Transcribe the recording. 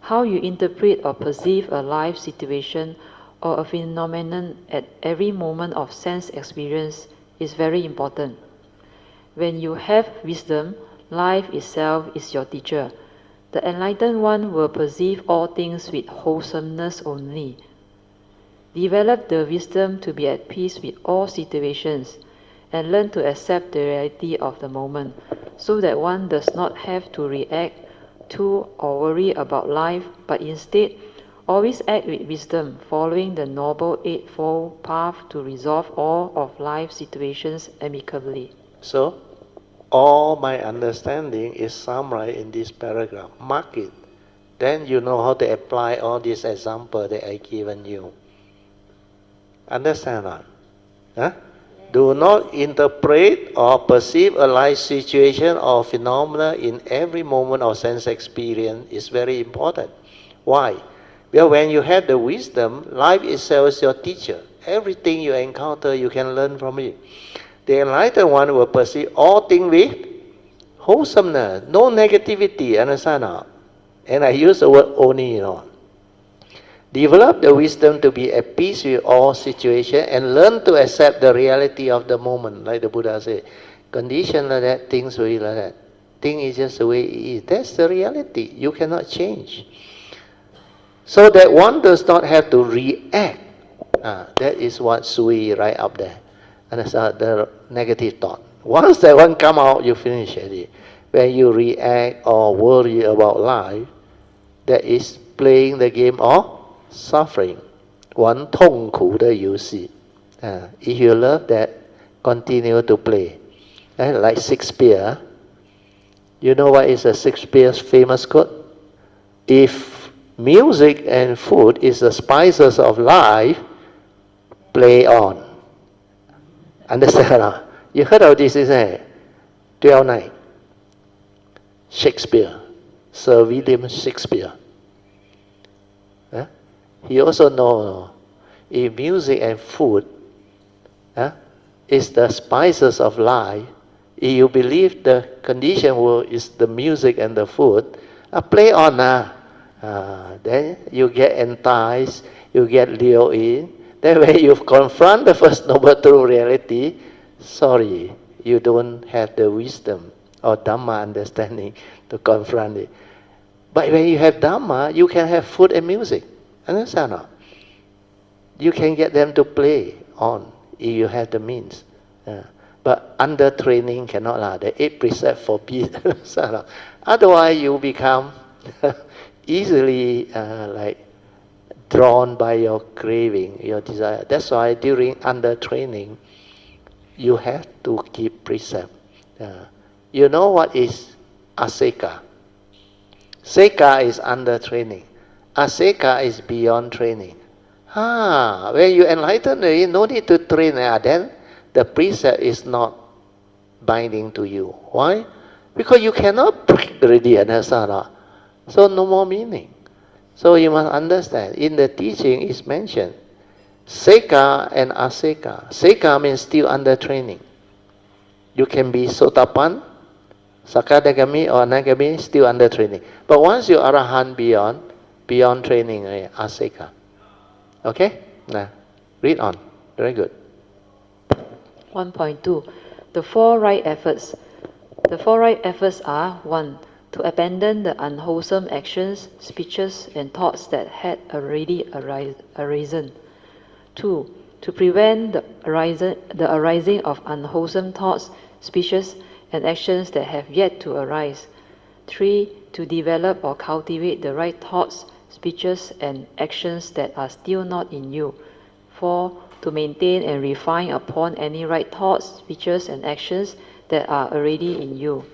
How you interpret or perceive a life situation or a phenomenon at every moment of sense experience is very important. When you have wisdom, life itself is your teacher. The enlightened one will perceive all things with wholesomeness only. Develop the wisdom to be at peace with all situations and learn to accept the reality of the moment so that one does not have to react to or worry about life, but instead always act with wisdom, following the Noble Eightfold Path to resolve all of life situations amicably. So, all my understanding is summarized in this paragraph. Mark it. Then you know how to apply all these examples that I given you. Understand that? Huh? Do not interpret or perceive a life situation or phenomena in every moment of sense experience is very important. Why? Well, when you have the wisdom, life itself is your teacher. Everything you encounter, you can learn from it. The enlightened one will perceive all things with wholesomeness, no negativity, understand? And I use the word only, Develop the wisdom to be at peace with all situations and learn to accept the reality of the moment. Like the Buddha said, condition like that, things will be like that. Thing is just the way it is. That's the reality. You cannot change. So that one does not have to react. That is what Sui right up there. And that's the negative thought. Once that one come out, you finish it. When you react or worry about life, that is playing the game of suffering. 玩痛苦的游戏. If you love that, continue to play. Like Shakespeare. You know what is a Shakespeare's famous quote? If music and food is the spices of life, play on. Understand? You heard of this, isn't it? 12 Night. Shakespeare. Sir William Shakespeare. He also knows if music and food is the spices of life, if you believe the condition world is the music and the food, play on. Then you get enticed, you get lured in. Then when you confront the First Noble Truth reality, sorry, you don't have the wisdom or Dhamma understanding to confront it. But when you have Dhamma, you can have food and music. Understand? You can get them to play on if you have the means. But under training cannot. The 8 precepts forbid. Otherwise you become easily like drawn by your craving, your desire. That's why during under training, you have to keep precept. You know what is aseka? Seka is under training. Aseka is beyond training. When you enlighten, you no need to train. Then the precept is not binding to you. Why? Because you cannot break already, understand? So no more meaning. So you must understand. In the teaching is mentioned Seka and Aseka. Seka means still under training. You can be Sotapan, Sakadagami or Anagami, still under training. But once you Arahant beyond training, Aseka. Okay? Now, read on. Very good. 1.2. The four right efforts. The four right efforts are 1. To abandon the unwholesome actions, speeches, and thoughts that had already arisen. 2. To prevent the arising of unwholesome thoughts, speeches, and actions that have yet to arise. 3. To develop or cultivate the right thoughts, speeches, and actions that are still not in you. 4. To maintain and refine upon any right thoughts, speeches, and actions that are already in you.